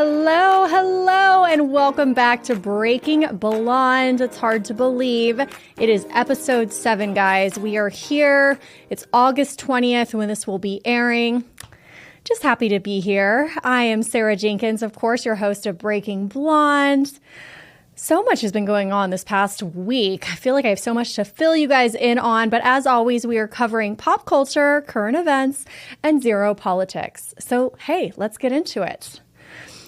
Hello, hello, and welcome back to Breaking Blonde. It's hard to believe. It is episode 7, guys. We are here. It's August 20th when this will be airing. Just happy to be here. I am Sarah Jenkins, of course, your host of Breaking Blonde. So much has been going on this past week. I feel like I have so much to fill you guys in on, but as always, we are covering pop culture, current events, and zero politics. So, hey, let's get into it.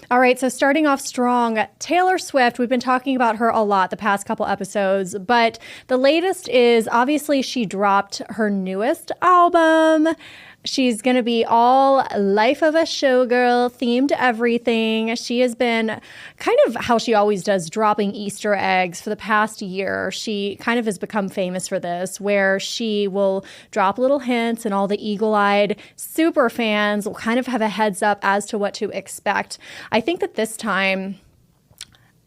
All right, so starting off strong, Taylor Swift, we've been talking about her a lot the past couple episodes, but the latest is obviously she dropped her newest album. She's going to be all life of a showgirl, themed everything. She has been kind of how she always does, dropping Easter eggs for the past year. She kind of has become famous for this, where she will drop little hints and all the eagle-eyed super fans will kind of have a heads up as to what to expect. I think that this time,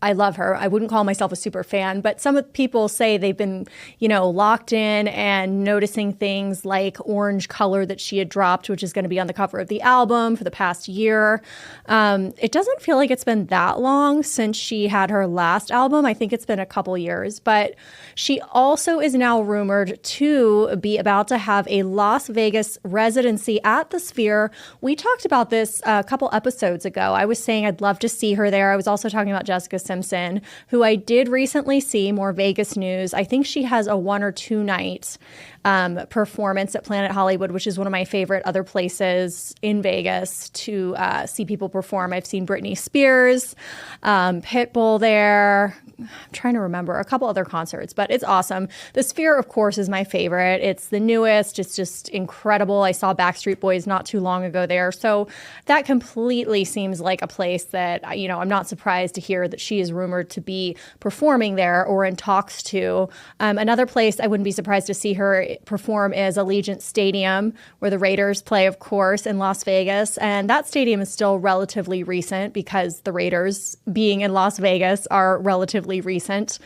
I love her. I wouldn't call myself a super fan, but some people say they've been, locked in and noticing things like orange color that she had dropped, which is going to be on the cover of the album for the past year. It doesn't feel like it's been that long since she had her last album. I think it's been a couple years, but she also is now rumored to be about to have a Las Vegas residency at the Sphere. We talked about this a couple episodes ago. I was saying I'd love to see her there. I was also talking about Jessica Simpson, who I did recently see, more Vegas news. I think she has a 1 or 2 night performance at Planet Hollywood, which is one of my favorite other places in Vegas to see people perform. I've seen Britney Spears, Pitbull there. I'm trying to remember a couple other concerts, but it's awesome. The Sphere, of course, is my favorite. It's the newest. It's just incredible. I saw Backstreet Boys not too long ago there. So that completely seems like a place that, I'm not surprised to hear that she is rumored to be performing there or in talks to. Another place I wouldn't be surprised to see her perform is Allegiant Stadium, where the Raiders play, of course, in Las Vegas. And that stadium is still relatively recent because the Raiders being in Las Vegas are relatively recent.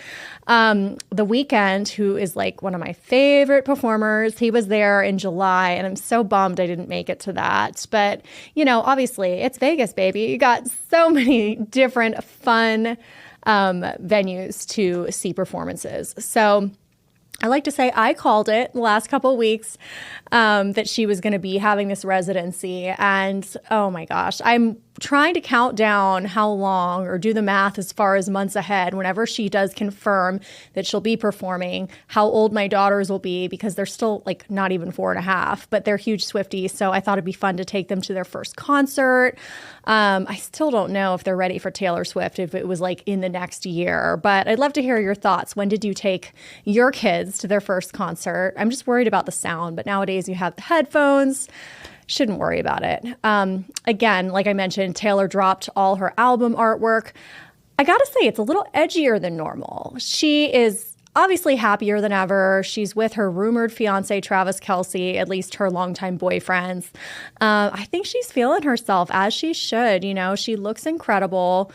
The Weeknd, who is like one of my favorite performers, he was there in July, and I'm so bummed I didn't make it to that. But, obviously it's Vegas, baby. You got so many different fun venues to see performances. So I like to say I called it the last couple of weeks that she was going to be having this residency. And oh my gosh, I'm trying to count down how long or do the math as far as months ahead whenever she does confirm that she'll be performing, how old my daughters will be, because they're still like not even 4.5, but they're huge Swifties. So I thought it'd be fun to take them to their first concert. I still don't know if they're ready for Taylor Swift, if it was like in the next year, but I'd love to hear your thoughts. When did you take your kids to their first concert? I'm just worried about the sound, but nowadays you have the headphones. Shouldn't worry about it. Again, like I mentioned, Taylor dropped all her album artwork. I gotta say, it's a little edgier than normal. She is obviously happier than ever. She's with her rumored fiance, Travis Kelce, at least her longtime boyfriends. I think she's feeling herself, as she should. She looks incredible.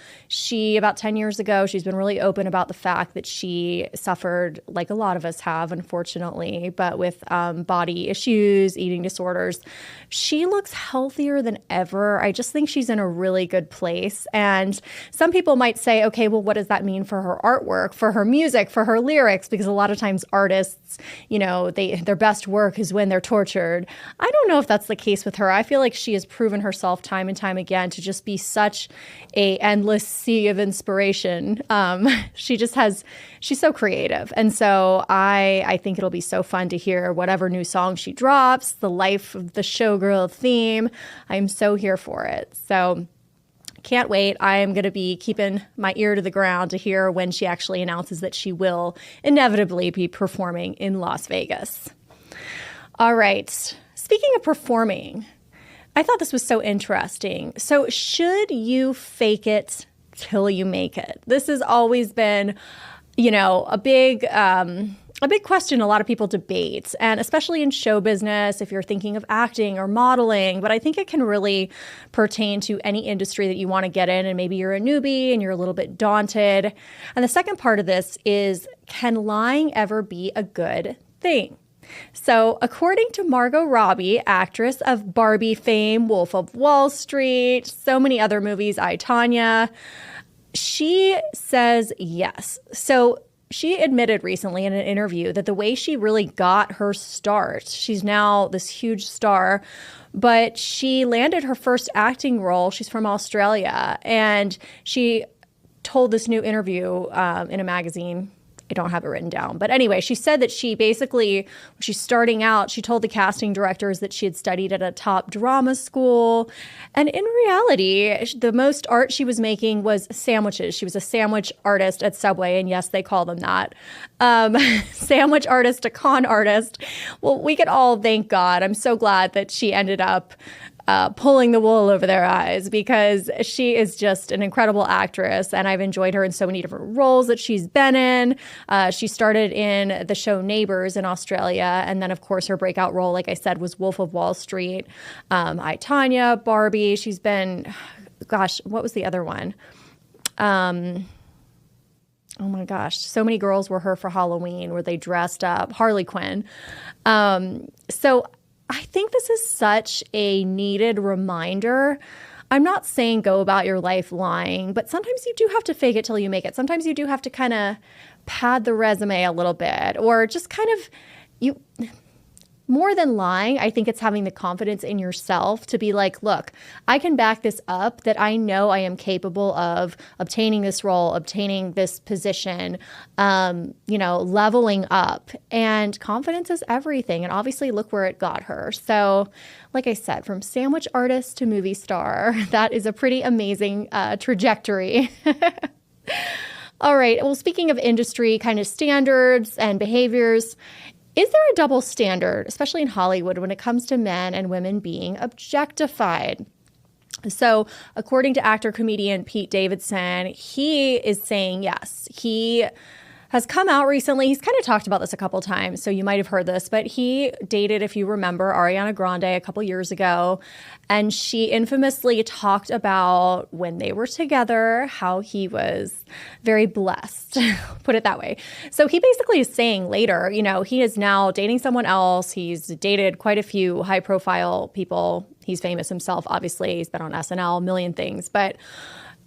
About 10 years ago, she's been really open about the fact that she suffered, like a lot of us have, unfortunately, but with body issues, eating disorders. She looks healthier than ever. I just think she's in a really good place. And some people might say, okay, well, what does that mean for her artwork, for her music, for her lyrics? Because a lot of times artists, their best work is when they're tortured. I don't know if that's the case with her. I feel like she has proven herself time and time again to just be such a endless sea of inspiration. She's so creative. And so I think it'll be so fun to hear whatever new song she drops, the life of the showgirl theme. I'm so here for it. So can't wait. I am going to be keeping my ear to the ground to hear when she actually announces that she will inevitably be performing in Las Vegas. All right. Speaking of performing, I thought this was so interesting. So should you fake it till you make it? This has always been, a big question a lot of people debate, and especially in show business, if you're thinking of acting or modeling, but I think it can really pertain to any industry that you want to get in, and maybe you're a newbie and you're a little bit daunted. And the second part of this is, can lying ever be a good thing? So, according to Margot Robbie, actress of Barbie fame, Wolf of Wall Street, so many other movies, I, Tonya, she says yes. So, she admitted recently in an interview that the way she really got her start, she's now this huge star, but she landed her first acting role. She's from Australia, and she told this new interview in a magazine. I don't have it written down. But anyway, she said that she basically, when she's starting out, she told the casting directors that she had studied at a top drama school. And in reality, the most art she was making was sandwiches. She was a sandwich artist at Subway. And yes, they call them that. Sandwich artist, a con artist. Well, we could all thank God. I'm so glad that she ended up pulling the wool over their eyes, because she is just an incredible actress, and I've enjoyed her in so many different roles that she's been in. She started in the show Neighbours in Australia, and then, of course, her breakout role, like I said, was Wolf of Wall Street. I, Tonya, Barbie. She's been, gosh, what was the other one? Oh my gosh, so many girls were her for Halloween where they dressed up. Harley Quinn. So I think this is such a needed reminder. I'm not saying go about your life lying, but sometimes you do have to fake it till you make it. Sometimes you do have to kind of pad the resume a little bit, or just kind of, more than lying, I think it's having the confidence in yourself to be like, look, I can back this up, that I know I am capable of obtaining this role, obtaining this position, leveling up. And confidence is everything. And obviously, look where it got her. So, like I said, from sandwich artist to movie star, that is a pretty amazing trajectory. All right. Well, speaking of industry kind of standards and behaviors, is there a double standard, especially in Hollywood, when it comes to men and women being objectified? So, according to actor-comedian Pete Davidson, he is saying yes. He has come out recently. He's kind of talked about this a couple times, so you might have heard this, but he dated, if you remember, Ariana Grande a couple years ago, and she infamously talked about when they were together, how he was very blessed, put it that way. So he basically is saying later, he is now dating someone else. He's dated quite a few high-profile people. He's famous himself, obviously. He's been on SNL, a million things, but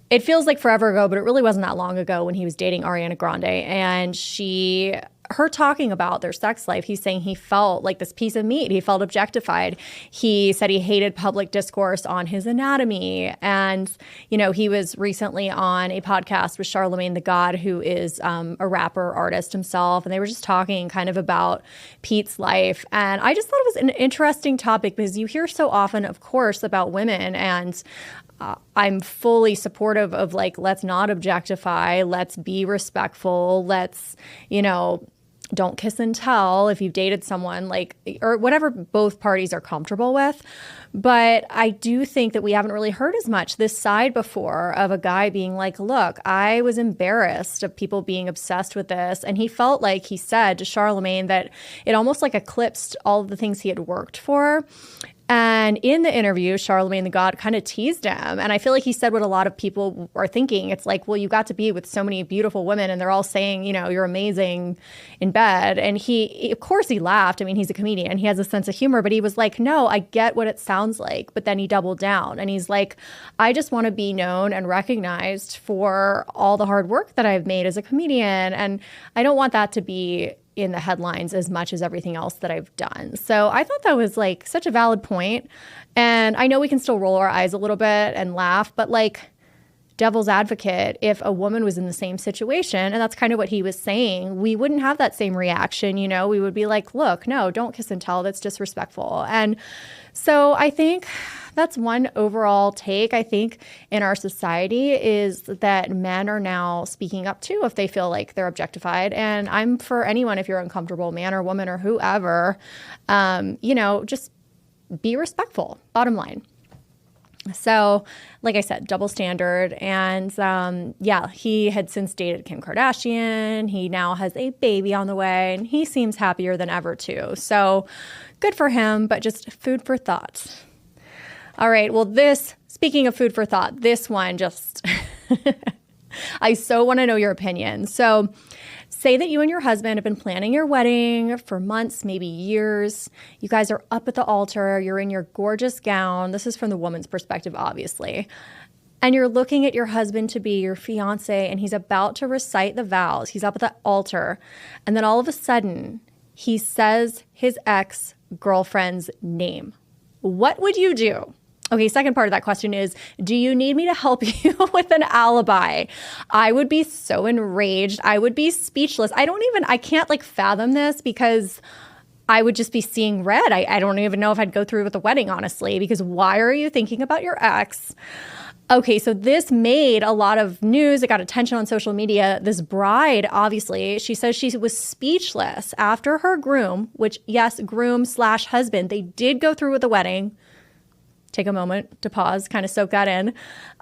it feels like forever ago, but it really wasn't that long ago when he was dating Ariana Grande. And her talking about their sex life, he's saying he felt like this piece of meat. He felt objectified. He said he hated public discourse on his anatomy. And, he was recently on a podcast with Charlamagne the God, who is a rapper artist himself. And they were just talking kind of about Pete's life. And I just thought it was an interesting topic, because you hear so often, of course, about women, and I'm fully supportive of let's not objectify, let's be respectful, let's, don't kiss and tell if you've dated someone, or whatever both parties are comfortable with. But I do think that we haven't really heard as much this side before of a guy being like, look, I was embarrassed of people being obsessed with this. And he felt like he said to Charlamagne that it almost eclipsed all of the things he had worked for. And in the interview, Charlamagne the God kind of teased him. And I feel like he said what a lot of people are thinking. It's like, well, you got to be with so many beautiful women, and they're all saying, you're amazing in bed. And he, of course, he laughed. I mean, he's a comedian. He has a sense of humor. But he was like, no, I get what it sounds like. But then he doubled down. And he's like, I just want to be known and recognized for all the hard work that I've made as a comedian. And I don't want that to be in the headlines as much as everything else that I've done. So I thought that was such a valid point. And I know we can still roll our eyes a little bit and laugh, but devil's advocate, if a woman was in the same situation, and that's kind of what he was saying, we wouldn't have that same reaction. We would be like, look, no, don't kiss and tell. That's disrespectful. And so I think that's one overall take, I think, in our society, is that men are now speaking up too if they feel like they're objectified. And I'm for anyone, if you're uncomfortable, man or woman or whoever, just be respectful, bottom line. So, like I said, double standard. And he had since dated Kim Kardashian. He now has a baby on the way, and he seems happier than ever too. So good for him, but just food for thought. All right. Well, speaking of food for thought, this one just, I so want to know your opinion. So Say that you and your husband have been planning your wedding for months, maybe years. You guys are up at the altar. You're in your gorgeous gown. This is from the woman's perspective, obviously. And you're looking at your husband-to-be, your fiance, and he's about to recite the vows. He's up at the altar. And then all of a sudden, he says his ex-girlfriend's name. What would you do? Okay, second part of that question is, do you need me to help you with an alibi? I would be so enraged. I would be speechless. I can't like fathom this because I would just be seeing red. I don't even know if I'd go through with the wedding, honestly, because why are you thinking about your ex? Okay, so this made a lot of news. It got attention on social media. This bride, obviously, she says she was speechless after her groom, which, yes, groom/husband, they did go through with the wedding. Take a moment to pause, kind of soak that in.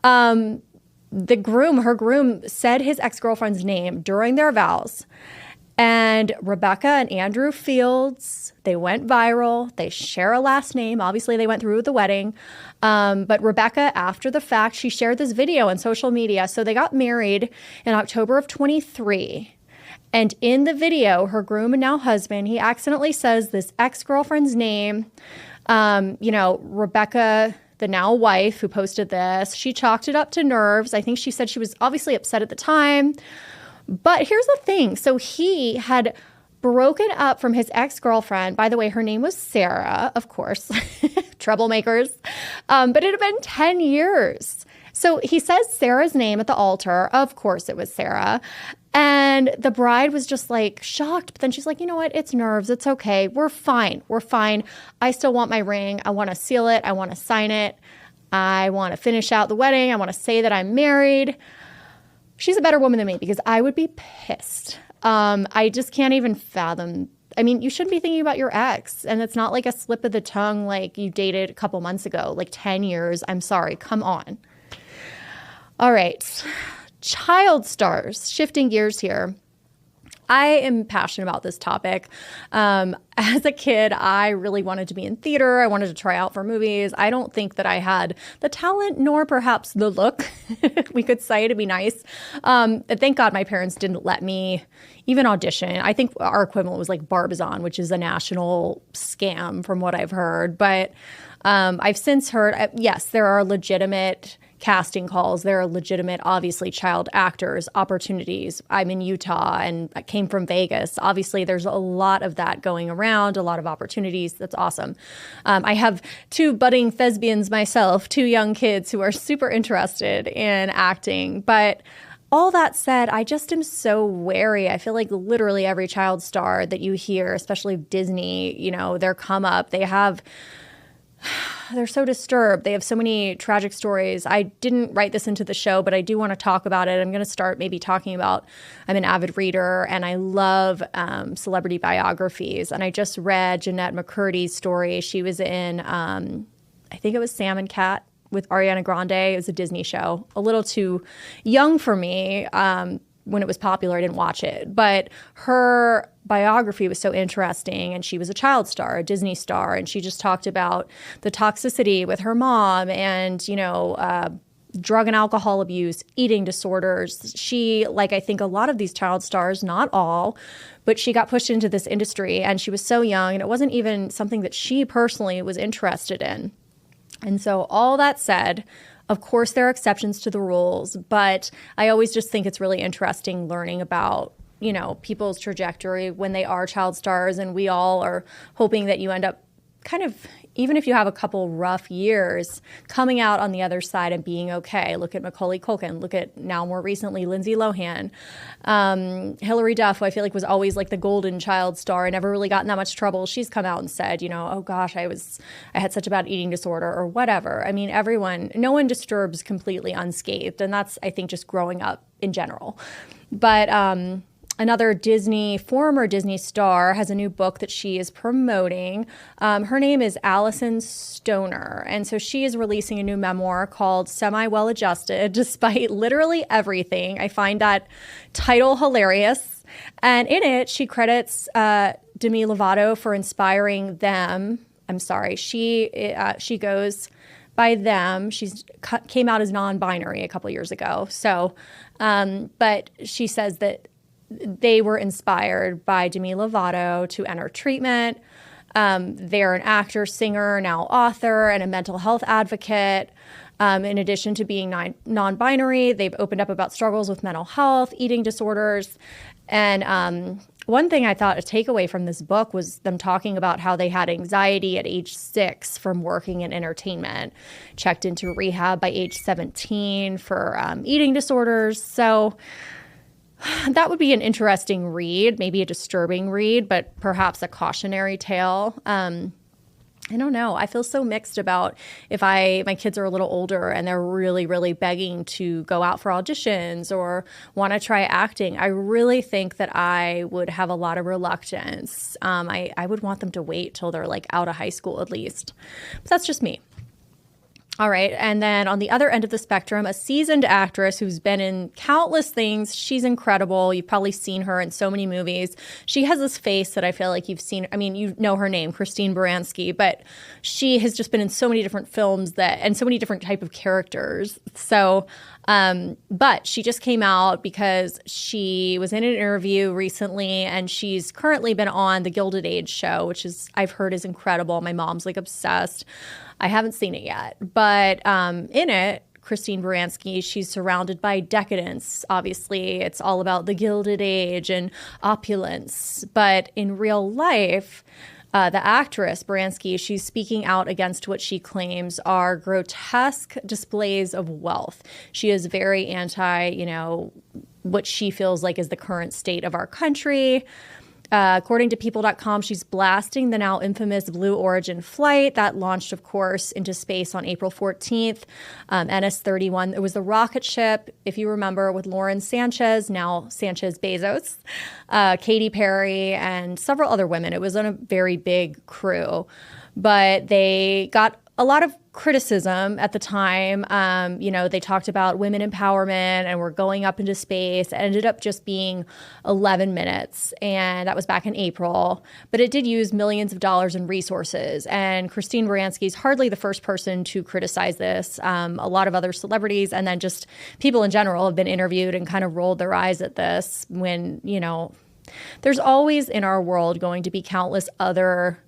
Her groom said his ex-girlfriend's name during their vows. And Rebecca and Andrew Fields, they went viral. They share a last name. Obviously, they went through with the wedding. But Rebecca, after the fact, she shared this video on social media. So they got married in October of 23. And in the video, her groom and now husband, he accidentally says this ex-girlfriend's name. Rebecca, the now wife who posted this, she chalked it up to nerves. I think she said she was obviously upset at the time. But here's the thing. So he had broken up from his ex-girlfriend. By the way, her name was Sarah, of course. Troublemakers. But it had been 10 years. So he says Sarah's name at the altar. Of course it was Sarah. And the bride was just like shocked. But then she's like, you know what? It's nerves. It's okay. We're fine. We're fine. I still want my ring. I want to seal it. I want to sign it. I want to finish out the wedding. I want to say that I'm married. She's a better woman than me because I would be pissed. I just can't even fathom. I mean, you shouldn't be thinking about your ex. And it's not like a slip of the tongue like you dated a couple months ago, like 10 years. I'm sorry. Come on. All right. Child stars. Shifting gears here. I am passionate about this topic. As a kid, I really wanted to be in theater. I wanted to try out for movies. I don't think that I had the talent nor perhaps the look, we could say, to be nice. Thank God my parents didn't let me even audition. I think our equivalent was like Barbizon, which is a national scam from what I've heard. But I've since heard, yes, there are legitimate casting calls. There are legitimate, obviously, child actors, opportunities. I'm in Utah and I came from Vegas. Obviously, there's a lot of that going around, a lot of opportunities. That's awesome. I have two budding thespians myself, two young kids who are super interested in acting. But all that said, I just am so wary. I feel like literally every child star that you hear, especially Disney, their come up, they're so disturbed. They have so many tragic stories. I didn't write this into the show, but I do want to talk about it. I'm going to start maybe talking about, I'm an avid reader and I love celebrity biographies. And I just read Jeanette McCurdy's story. She was in, I think it was Sam and Cat with Ariana Grande. It was a Disney show. A little too young for me. When it was popular, I didn't watch it. But her biography was so interesting, and she was a child star, a Disney star, and she just talked about the toxicity with her mom and, drug and alcohol abuse, eating disorders. She, like I think a lot of these child stars, not all, but she got pushed into this industry, and she was so young, and it wasn't even something that she personally was interested in. And so all that said, of course, there are exceptions to the rules, but I always just think it's really interesting learning about, people's trajectory when they are child stars. And we all are hoping that you end up kind of, even if you have a couple rough years, coming out on the other side and being okay. Look at Macaulay Culkin. Look at, now more recently, Lindsay Lohan. Hilary Duff, who I feel like was always like the golden child star and never really got in that much trouble. She's come out and said, oh gosh, I had such a bad eating disorder or whatever. I mean, no one disturbs completely unscathed. And that's, I think, just growing up in general. But another former Disney star has a new book that she is promoting. Her name is Allison Stoner. And so she is releasing a new memoir called Semi-Well-Adjusted, despite literally everything. I find that title hilarious. And in it, she credits Demi Lovato for inspiring them. I'm sorry. She goes by them. She came out as non-binary a couple years ago. So, but she says that they were inspired by Demi Lovato to enter treatment. They're an actor, singer, now author, and a mental health advocate. In addition to being non-binary, they've opened up about struggles with mental health, eating disorders. And one thing I thought a takeaway from this book was them talking about how they had anxiety at age 6 from working in entertainment, checked into rehab by age 17 for eating disorders. So that would be an interesting read, maybe a disturbing read, but perhaps a cautionary tale. I don't know. I feel so mixed about if my kids are a little older and they're really, really begging to go out for auditions or want to try acting. I really think that I would have a lot of reluctance. I would want them to wait till they're like out of high school at least. But that's just me. All right. And then on the other end of the spectrum, a seasoned actress who's been in countless things. She's incredible. You've probably seen her in so many movies. She has this face that I feel like you've seen. I mean, you know her name, Christine Baranski, but she has just been in so many different films and so many different type of characters. So, but she just came out because she was in an interview recently, and she's currently been on the Gilded Age show, which I've heard is incredible. My mom's like obsessed. I haven't seen it yet, but in it, Christine Baranski, she's surrounded by decadence. Obviously, it's all about the Gilded Age and opulence. But in real life, the actress, Baranski, she's speaking out against what she claims are grotesque displays of wealth. She is very anti, what she feels like is the current state of our country. According to People.com, she's blasting the now infamous Blue Origin flight that launched, of course, into space on April 14th. NS-31, it was the rocket ship, if you remember, with Lauren Sanchez, now Sanchez Bezos, Katy Perry, and several other women. It was on a very big crew. But they got a lot of criticism at the time. They talked about women empowerment and we're going up into space. It ended up just being 11 minutes, and that was back in April. But it did use millions of dollars in resources. And Christine Baranski is hardly the first person to criticize this. A lot of other celebrities and then just people in general have been interviewed and kind of rolled their eyes at this when, there's always in our world going to be countless other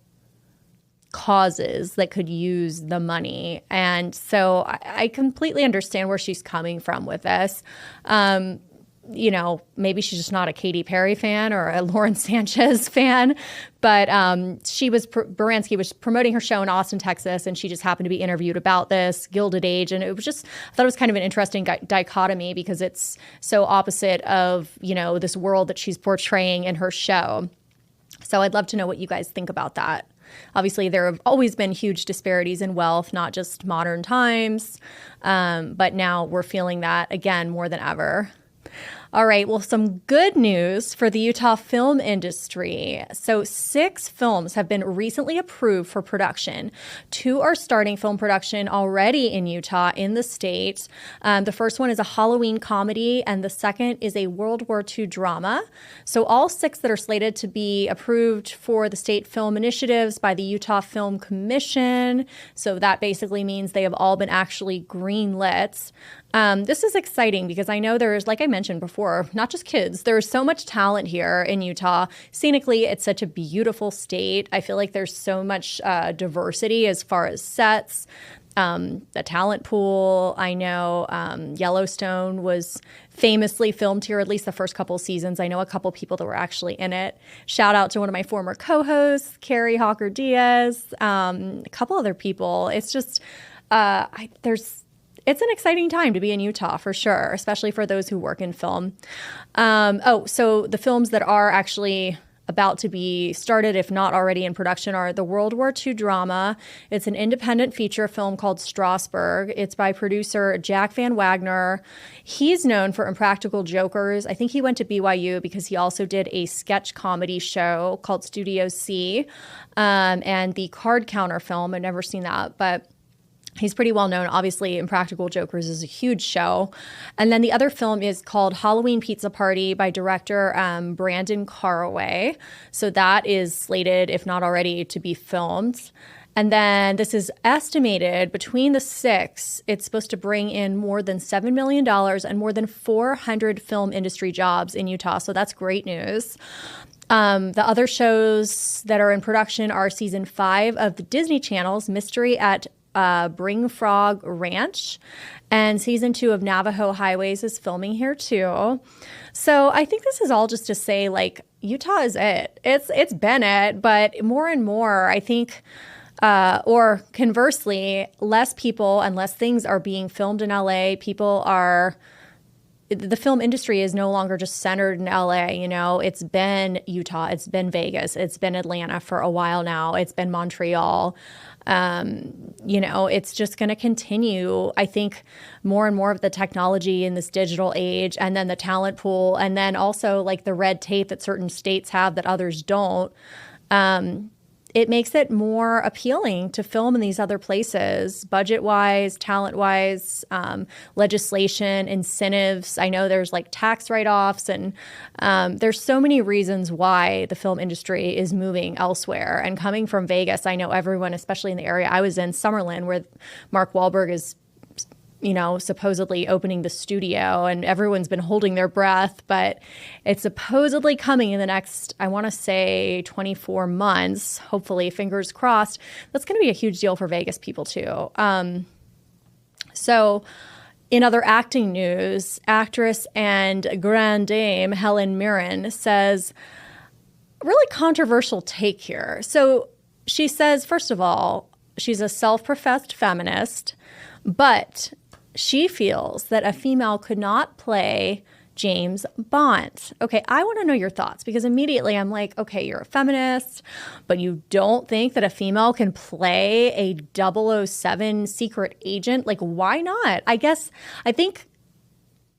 causes that could use the money. And so I completely understand where she's coming from with this. Maybe she's just not a Katy Perry fan or a Lauren Sanchez fan, but Baranski was promoting her show in Austin, Texas, and she just happened to be interviewed about this Gilded Age. And I thought it was kind of an interesting dichotomy because it's so opposite of, this world that she's portraying in her show. So I'd love to know what you guys think about that. Obviously, there have always been huge disparities in wealth, not just modern times, but now we're feeling that again more than ever. All right, well, some good news for the Utah film industry. So 6 films have been recently approved for production. 2 are starting film production already in Utah, in the state. The first one is a Halloween comedy, and the second is a World War II drama. So all 6 that are slated to be approved for the state film initiatives by the Utah Film Commission. So that basically means they have all been actually greenlit. This is exciting because I know there's, like I mentioned before, not just kids. There's so much talent here in Utah. Scenically, it's such a beautiful state. I feel like there's so much diversity as far as sets. The talent pool, I know Yellowstone was famously filmed here, at least the first couple seasons. I know a couple people that were actually in it. Shout out to one of my former co-hosts, Carrie Hawker Diaz, a couple other people. It's just, it's an exciting time to be in Utah for sure, especially for those who work in film. So the films that are actually about to be started, if not already in production, are the World War II drama. It's an independent feature film called Strasbourg. It's by producer Jack Van Wagner. He's known for Impractical Jokers. I think he went to BYU because he also did a sketch comedy show called Studio C, and the Card Counter film. I've never seen that, but he's pretty well known. Obviously, Impractical Jokers is a huge show. And then the other film is called Halloween Pizza Party by director Brandon Caraway. So that is slated, if not already, to be filmed. And then this is estimated between the six, it's supposed to bring in more than $7 million and more than 400 film industry jobs in Utah. So that's great news. The other shows that are in production are season 5 of the Disney Channel's Mystery at Bring Frog Ranch, and season 2 of Navajo Highways is filming here too. So I think this is all just to say, like, Utah is it. It's been it, but more and more, I think, or conversely, less people and less things are being filmed in LA. The film industry is no longer just centered in LA. You know, it's been Utah, it's been Vegas, it's been Atlanta for a while now, it's been Montreal. You know, it's just going to continue. I think more and more of the technology in this digital age, and then the talent pool, and then also like the red tape that certain states have that others don't. It makes it more appealing to film in these other places, budget-wise, talent-wise, legislation, incentives. I know there's like tax write-offs, and there's so many reasons why the film industry is moving elsewhere. And coming from Vegas, I know everyone, especially in the area I was in, Summerlin, where Mark Wahlberg is, you know, supposedly opening the studio, and everyone's been holding their breath, but it's supposedly coming in the next, I want to say 24 months, hopefully, fingers crossed. That's going to be a huge deal for Vegas people too. So in other acting news, actress and grande dame Helen Mirren says, really controversial take here. So she says, first of all, she's a self-professed feminist, but she feels that a female could not play James Bond. Okay, I want to know your thoughts, because immediately I'm like, okay, you're a feminist, but you don't think that a female can play a 007 secret agent? Like, why not? I think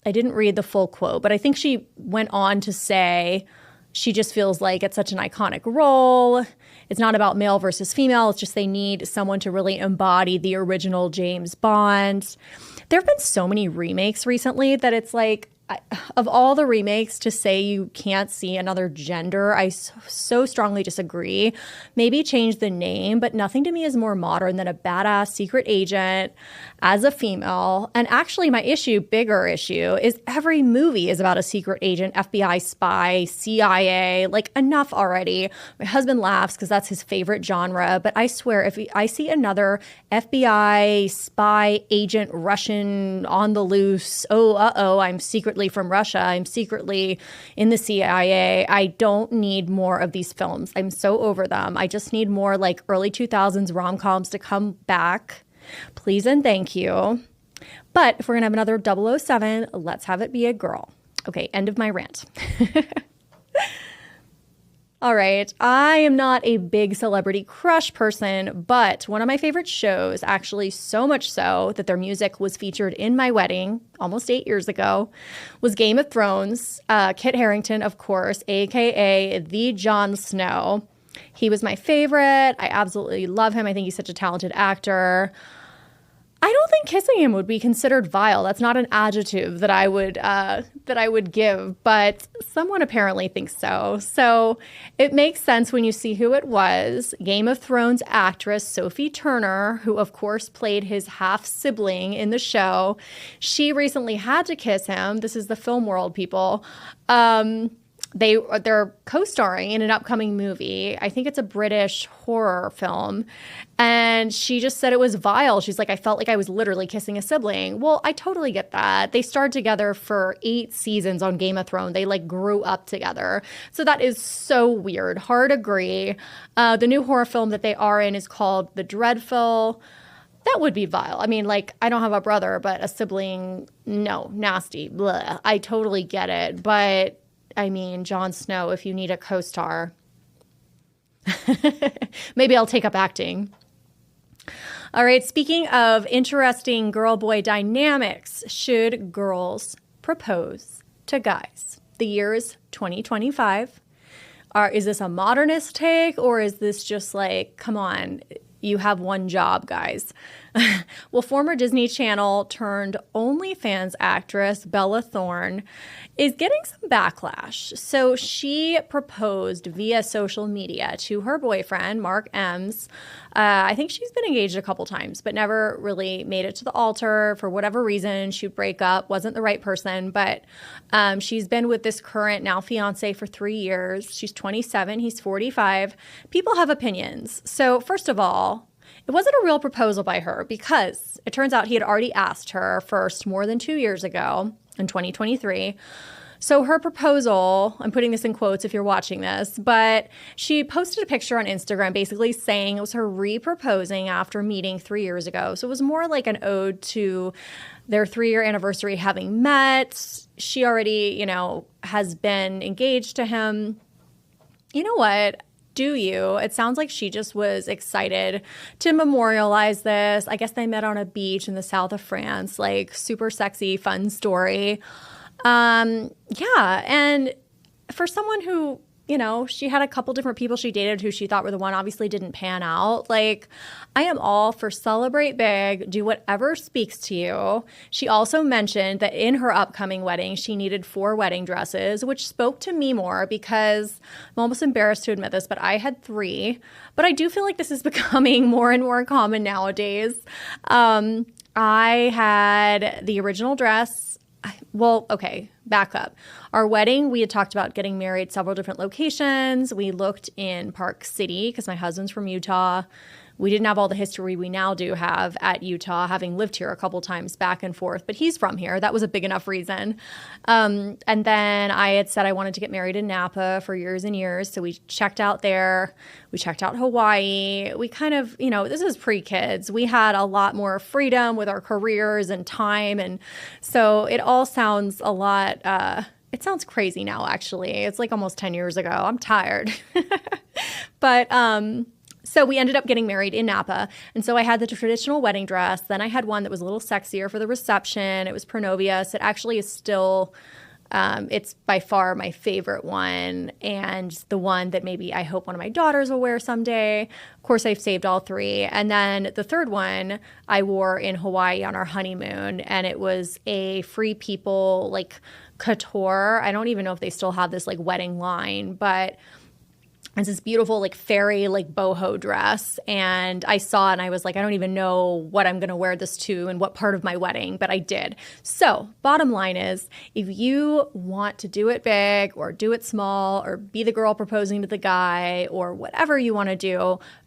I didn't read the full quote, but I think she went on to say she just feels like it's such an iconic role. It's not about male versus female. It's just they need someone to really embody the original James Bond. There have been so many remakes recently that it's like, of all the remakes, to say you can't see another gender, I so strongly disagree. Maybe change the name, but nothing to me is more modern than a badass secret agent as a female. And actually, my bigger issue, is every movie is about a secret agent, FBI spy, CIA. Like, enough already. My husband laughs because that's his favorite genre, but I swear, if I see another FBI spy agent, Russian on the loose, I'm secretly from Russia, I'm secretly in the CIA, I don't need more of these films. I'm so over them. I just need more like early 2000s rom-coms to come back. Please and thank you. But if we're going to have another 007, let's have it be a girl. Okay, end of my rant. All right, I am not a big celebrity crush person, but one of my favorite shows, actually so much so that their music was featured in my wedding almost 8 years ago, was Game of Thrones. Kit Harington, of course, aka the Jon Snow. He was my favorite. I absolutely love him. I think he's such a talented actor. I don't think kissing him would be considered vile. That's not an adjective that I would give, but someone apparently thinks so. So it makes sense when you see who it was. Game of Thrones actress Sophie Turner, who of course played his half-sibling in the show. She recently had to kiss him. This is the film world, people. They're co-starring in an upcoming movie. I think it's a British horror film. And she just said it was vile. She's like, I felt like I was literally kissing a sibling. Well, I totally get that. They starred together for 8 seasons on Game of Thrones. They like grew up together. So that is so weird. Hard agree. The new horror film that they are in is called The Dreadful. That would be vile. I mean, like, I don't have a brother, but a sibling, no, nasty. Blah. I totally get it. But I mean, Jon Snow, if you need a co-star, maybe I'll take up acting. All right, speaking of interesting girl-boy dynamics, should girls propose to guys? The year is 2025. Is this a modernist take, or is this just like, come on, you have one job, guys? Well, former Disney Channel turned OnlyFans actress Bella Thorne is getting some backlash. So she proposed via social media to her boyfriend, Mark Ems, I think she's been engaged a couple times, but never really made it to the altar for whatever reason. She'd break up, wasn't the right person, but she's been with this current now fiance for 3 years. She's 27, he's 45. People have opinions. So first of all, it wasn't a real proposal by her because it turns out he had already asked her first more than 2 years ago in 2023. So her proposal, I'm putting this in quotes if you're watching this, but she posted a picture on Instagram basically saying it was her re-proposing after meeting 3 years ago. So it was more like an ode to their 3-year anniversary having met. She already, has been engaged to him. You know what? Do you? It sounds like she just was excited to memorialize this. I guess they met on a beach in the south of France, like super sexy, fun story. Yeah. And for someone who, she had a couple different people she dated who she thought were the one, obviously didn't pan out. Like, I am all for celebrate big, do whatever speaks to you. She also mentioned that in her upcoming wedding, she needed 4 wedding dresses, which spoke to me more because I'm almost embarrassed to admit this, but I had 3. But I do feel like this is becoming more and more common nowadays. I had the original dress. Well, okay, back up. Our wedding, we had talked about getting married several different locations. We looked in Park City because my husband's from Utah. We didn't have all the history we now do have at Utah, having lived here a couple times back and forth, but he's from here. That was a big enough reason. And then I had said I wanted to get married in Napa for years and years. So we checked out there. We checked out Hawaii. We kind of, this is pre-kids. We had a lot more freedom with our careers and time. And so it all sounds a lot, it sounds crazy now, actually. It's like almost 10 years ago. I'm tired. But, so we ended up getting married in Napa. And so I had the traditional wedding dress. Then I had one that was a little sexier for the reception. It was Pronovius. It actually is still, it's by far my favorite one. And the one that maybe I hope one of my daughters will wear someday. Of course, I've saved all 3. And then the third one I wore in Hawaii on our honeymoon. And it was a Free People, like, couture. I don't even know if they still have this, like, wedding line, but it's this beautiful, like, fairy, like, boho dress. And I saw it and I was like, I don't even know what I'm going to wear this to and what part of my wedding, but I did. So bottom line is, if you want to do it big or do it small or be the girl proposing to the guy or whatever you want to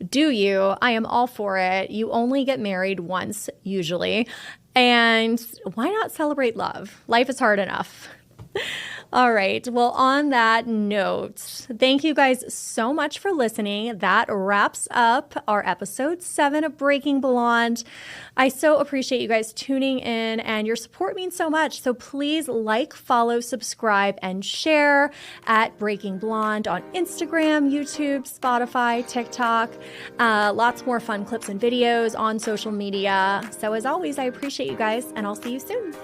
do you? I am all for it. You only get married once, usually. And why not celebrate love? Life is hard enough. All right. Well, on that note, thank you guys so much for listening. That wraps up our episode 7 of Breaking Blonde. I so appreciate you guys tuning in, and your support means so much. So please like, follow, subscribe, and share at Breaking Blonde on Instagram, YouTube, Spotify, TikTok. Lots more fun clips and videos on social media. So as always, I appreciate you guys, and I'll see you soon.